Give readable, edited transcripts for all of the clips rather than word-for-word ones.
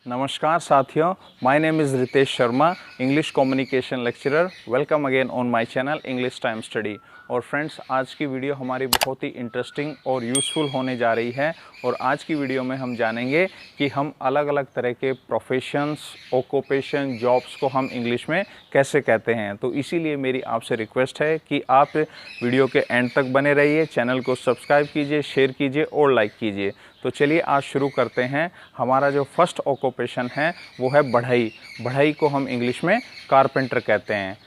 नमस्कार साथियों, my name is Ritesh Sharma, English communication lecturer. Welcome again on my channel English time study. और friends, आज की वीडियो हमारी बहुत ही इंटरेस्टिंग और यूज़फुल होने जा रही है। और आज की वीडियो में हम जानेंगे कि हम अलग अलग तरह के प्रोफेशंस, ऑक्यूपेशन, जॉब्स को हम इंग्लिश में कैसे कहते हैं। तो इसीलिए मेरी आपसे रिक्वेस्ट है कि आप वीडियो के एंड तक बने रहिए, चैनल को सब्सक्राइब कीजिए, शेयर कीजिए और लाइक कीजिए। तो चलिए आज शुरू करते हैं। हमारा जो फर्स्ट ऑक्यूपेशन है वो है बढ़ई। बढ़ई को हम इंग्लिश में कारपेंटर कहते हैं।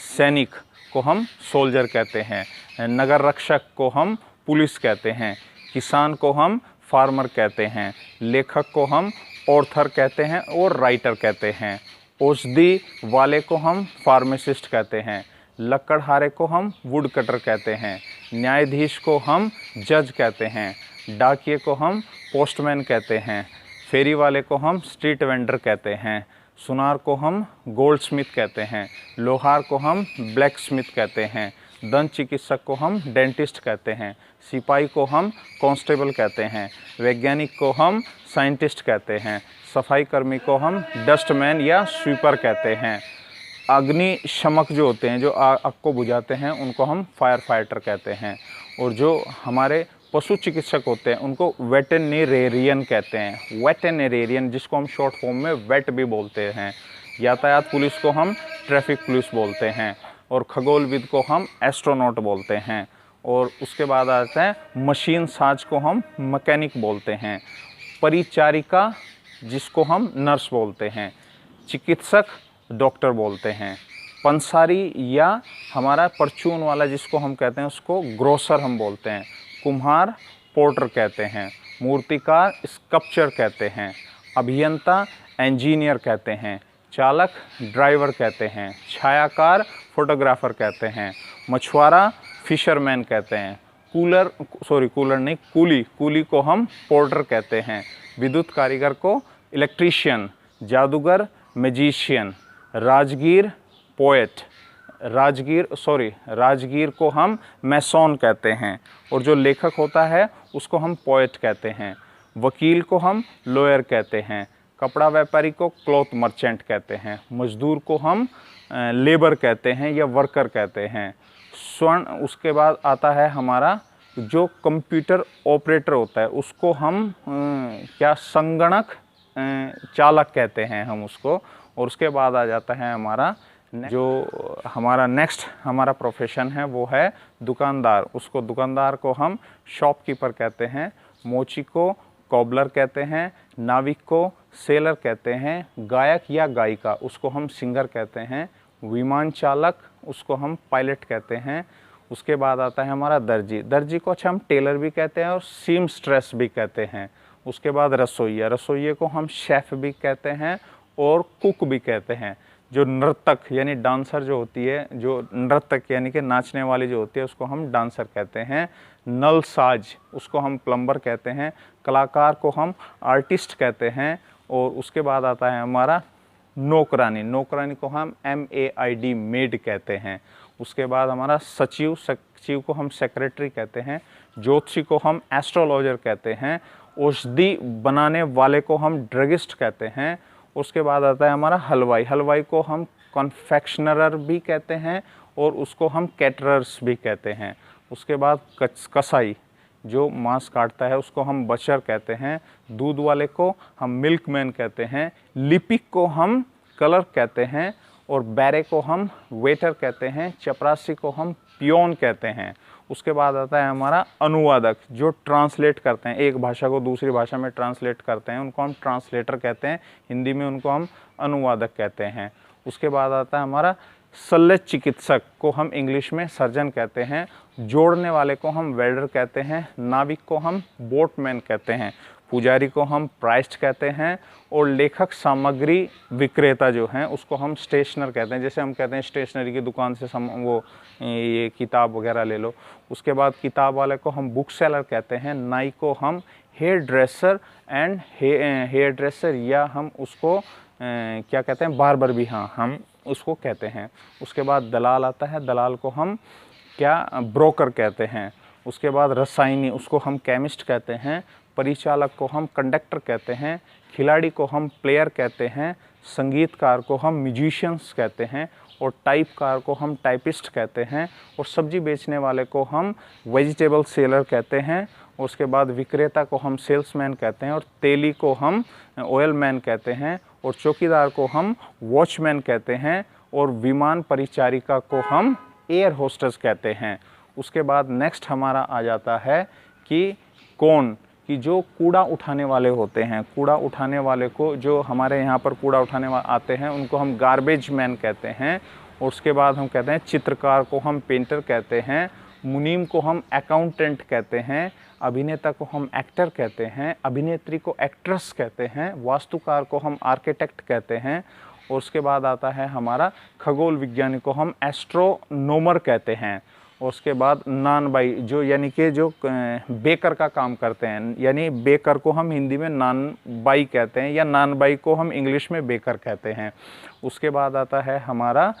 सैनिक को हम सोल्जर कहते हैं। नगर रक्षक को हम पुलिस कहते हैं। किसान को हम फार्मर कहते हैं। लेखक को हम ऑथर कहते हैं और राइटर कहते हैं। औषधि वाले को हम फार्मासिस्ट कहते हैं। लकड़हारे को हम वुड कटर कहते हैं। न्यायाधीश को हम जज कहते हैं। डाकिये को हम पोस्टमैन कहते हैं। फेरी वाले को हम स्ट्रीट वेंडर कहते हैं। सुनार को हम गोल्ड स्मिथ कहते हैं। लोहार को हम ब्लैक स्मिथ कहते हैं। दंत चिकित्सक को हम डेंटिस्ट कहते हैं। सिपाही को हम कांस्टेबल कहते हैं। वैज्ञानिक को हम साइंटिस्ट कहते हैं। सफाई कर्मी को हम डस्टमैन या स्वीपर कहते हैं। अग्निशमक जो होते हैं, जो आग को बुझाते हैं, उनको हम फायर फाइटर कहते हैं। और जो हमारे पशु चिकित्सक होते हैं उनको वेटेरिनेरियन कहते हैं। वेटेरिनेरियन, जिसको हम शॉर्ट फॉर्म में वेट भी बोलते हैं। यातायात पुलिस को हम ट्रैफिक पुलिस बोलते हैं। और खगोलविद को हम एस्ट्रोनॉट बोलते हैं। और उसके बाद आता है मशीन साज को हम मैकेनिक बोलते हैं। परिचारिका जिसको हम नर्स बोलते हैं। चिकित्सक डॉक्टर बोलते हैं। पंसारी या हमारा परचून वाला जिसको हम कहते हैं उसको ग्रोसर हम बोलते हैं। कुम्हार पोर्टर कहते हैं। मूर्तिकार स्कल्पचर कहते हैं। अभियंता इंजीनियर कहते हैं। चालक ड्राइवर कहते हैं। छायाकार फोटोग्राफर कहते हैं। मछुआरा फिशरमैन कहते हैं। कूली को हम पोर्टर कहते हैं। विद्युत कारीगर को इलेक्ट्रीशियन। जादूगर मैजिशियन। राजगीर पोएट। राजगीर को हम मैसोन कहते हैं। और जो लेखक होता है उसको हम पोएट कहते हैं। वकील को हम लॉयर कहते हैं। कपड़ा व्यापारी को क्लॉथ मर्चेंट कहते हैं। मजदूर को हम लेबर कहते हैं या वर्कर कहते हैं। उसके बाद आता है हमारा जो कंप्यूटर ऑपरेटर होता है उसको हम संगणक चालक कहते हैं हम उसको। और उसके बाद आ जाता है हमारा प्रोफेशन है वो है दुकानदार। दुकानदार को हम शॉपकीपर कहते हैं। मोची को कॉबलर कहते हैं। नाविक को सेलर कहते हैं। गायक या गायिका उसको हम सिंगर कहते हैं। विमान चालक उसको हम पायलट कहते हैं। उसके बाद आता है हमारा दर्जी को अच्छा हम टेलर भी कहते हैं और सीमस्ट्रेस भी कहते हैं। उसके बाद रसोइये को हम शेफ़ भी कहते हैं और कुक भी कहते हैं। जो नर्तक यानी डांसर जो होती है, जो नर्तक यानी कि नाचने वाली जो होती है उसको हम डांसर कहते हैं। नलसाज उसको हम प्लम्बर कहते हैं। कलाकार को हम आर्टिस्ट कहते हैं। और उसके बाद आता है हमारा नौकरानी को हम MAID मेड कहते हैं। उसके बाद हमारा सचिव को हम सेक्रेटरी कहते हैं। ज्योतिषी को हम एस्ट्रोलॉजर कहते हैं। औषधि बनाने वाले को हम ड्रगिस्ट कहते हैं। उसके बाद आता है हमारा हलवाई को हम कन्फेक्शनर भी कहते हैं और उसको हम कैटरर्स भी कहते हैं। उसके बाद कसाई जो मांस काटता है उसको हम बचर कहते हैं। दूध वाले को हम मिल्कमैन कहते हैं। लिपिक को हम क्लर्क कहते हैं। और बैरे को हम वेटर कहते हैं। चपरासी को हम पियोन कहते हैं। उसके बाद आता है हमारा अनुवादक जो ट्रांसलेट करते हैं, एक भाषा को दूसरी भाषा में ट्रांसलेट करते हैं, उनको हम ट्रांसलेटर कहते हैं। हिंदी में उनको हम अनुवादक कहते हैं। उसके बाद आता है हमारा शल्य चिकित्सक को हम इंग्लिश में सर्जन कहते हैं। जोड़ने वाले को हम वेल्डर कहते हैं। नाविक को हम बोटमैन कहते हैं। पुजारी को हम प्राइस्ट कहते हैं। और लेखक सामग्री विक्रेता जो हैं उसको हम स्टेशनर कहते हैं। जैसे हम कहते हैं स्टेशनरी की दुकान से ये किताब वगैरह ले लो। उसके बाद किताब वाले को हम बुक सेलर कहते हैं। नाई को हम हेयर ड्रेसर या हम उसको क्या कहते हैं, बार्बर भी हम उसको कहते हैं। उसके बाद दलाल आता है। दलाल को हम ब्रोकर कहते हैं। उसके बाद रसायनी उसको हम केमिस्ट कहते हैं। परिचालक को हम कंडक्टर कहते हैं। खिलाड़ी को हम प्लेयर कहते हैं, संगीतकार को हम म्यूजिशियंस कहते हैं, और टाइपकार को हम टाइपिस्ट कहते हैं, और सब्जी बेचने वाले को हम वेजिटेबल सेलर कहते हैं। उसके बाद विक्रेता को हम सेल्समैन कहते हैं, और तेली को हम ऑयल मैन कहते हैं, और चौकीदार को हम वॉचमैन कहते हैं, और विमान परिचारिका को हम एयर होस्टेस कहते हैं। उसके बाद नेक्स्ट हमारा आ जाता है कि कौन, कि जो कूड़ा उठाने वाले होते हैं, कूड़ा उठाने वाले को, जो हमारे यहाँ पर कूड़ा उठाने आते हैं उनको हम गार्बेज मैन कहते हैं। और उसके बाद हम कहते हैं चित्रकार को हम पेंटर कहते हैं, मुनीम को हम अकाउंटेंट कहते हैं, अभिनेता को हम एक्टर कहते हैं, अभिनेत्री को एक्ट्रेस कहते हैं, वास्तुकार को हम आर्किटेक्ट कहते हैं। और उसके बाद आता है हमारा खगोल विज्ञानी को हम एस्ट्रोनोमर कहते हैं। और उसके बाद नान बाई, जो यानी कि जो बेकर का काम करते हैं, यानी बेकर को हम हिंदी में नान बाई कहते हैं, या नान बाई को हम इंग्लिश में बेकर कहते हैं। उसके बाद आता है हमारा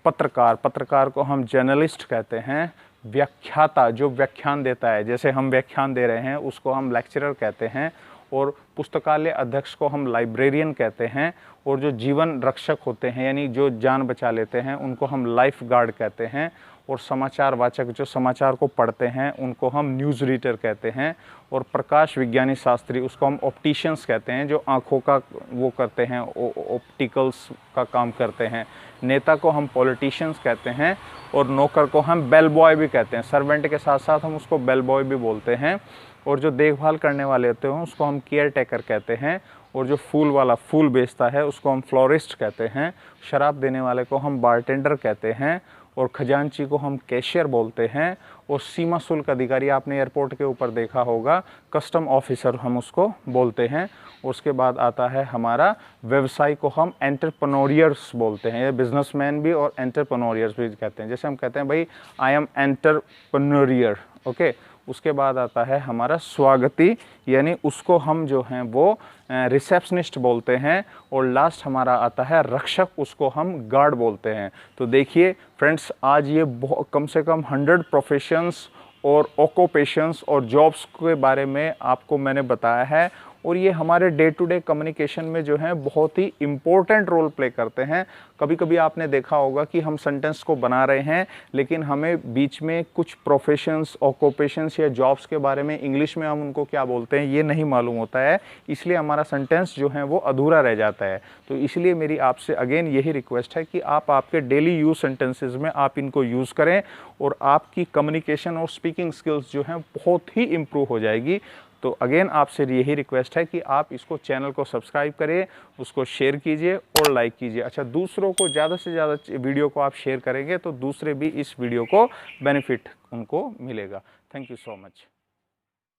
पत्रकार, पत्रकार को हम जर्नलिस्ट कहते हैं। व्याख्याता, जो व्याख्यान देता है, जैसे हम व्याख्यान दे रहे हैं उसको हम लेक्चरर कहते हैं। और पुस्तकालय अध्यक्ष को हम लाइब्रेरियन कहते हैं। और जो जीवन रक्षक होते हैं, यानी जो जान बचा लेते हैं, उनको हम लाइफ गार्ड कहते हैं। और समाचार वाचक, जो समाचार को पढ़ते हैं, उनको हम न्यूज़ रीडर कहते हैं। और प्रकाश विज्ञानी शास्त्री, उसको हम ऑप्टिशियंस कहते हैं, जो आँखों का वो करते हैं, ऑप्टिकल्स का काम करते हैं। नेता को हम पॉलिटिशियंस कहते हैं। और नौकर को हम बेल बॉय भी कहते हैं, सर्वेंट के साथ साथ हम उसको बेल बॉय भी बोलते हैं। और जो देखभाल करने वाले होते हैं उसको हम केयर टेकर कहते हैं। और जो फूल वाला फूल बेचता है उसको हम फ्लोरिस्ट कहते हैं। शराब देने वाले को हम बारटेंडर कहते हैं। और खजांची को हम कैशियर बोलते हैं। और सीमा शुल्क अधिकारी, आपने एयरपोर्ट के ऊपर देखा होगा, कस्टम ऑफिसर हम उसको बोलते हैं। उसके बाद आता है हमारा व्यवसाय को हम एंटरप्रेन्योर्स बोलते हैं, ये बिजनेसमैन भी और एंटरप्रेन्योर्स भी कहते हैं। जैसे हम कहते हैं भाई आई एम एंटरप्रेन्योरियर, ओके। उसके बाद आता है हमारा स्वागती, यानी उसको हम जो हैं वो रिसेप्शनिस्ट बोलते हैं। और लास्ट हमारा आता है रक्षक, उसको हम गार्ड बोलते हैं। तो देखिए फ्रेंड्स, आज ये कम से कम 100 प्रोफेशंस और ऑक्यूपेशंस और जॉब्स के बारे में आपको मैंने बताया है। और ये हमारे डे टू डे कम्युनिकेशन में जो है बहुत ही इम्पोर्टेंट रोल प्ले करते हैं। कभी कभी आपने देखा होगा कि हम सेंटेंस को बना रहे हैं, लेकिन हमें बीच में कुछ प्रोफेशंस, ऑक्यूपेशंस या जॉब्स के बारे में इंग्लिश में हम उनको क्या बोलते हैं ये नहीं मालूम होता है, इसलिए हमारा सेंटेंस जो है वो अधूरा रह जाता है। तो इसलिए मेरी आपसे अगेन यही रिक्वेस्ट है कि आप आपके डेली यूज सेंटेंसेज में आप इनको यूज़ करें, और आपकी कम्युनिकेशन और स्पीकिंग स्किल्स जो हैं बहुत ही इम्प्रूव हो जाएगी। तो अगेन आपसे यही रिक्वेस्ट है कि आप इसको चैनल को सब्सक्राइब करें, उसको शेयर कीजिए और लाइक कीजिए। अच्छा, दूसरों को ज़्यादा से ज़्यादा वीडियो को आप शेयर करेंगे तो दूसरे भी इस वीडियो को बेनिफिट उनको मिलेगा। Thank you so much.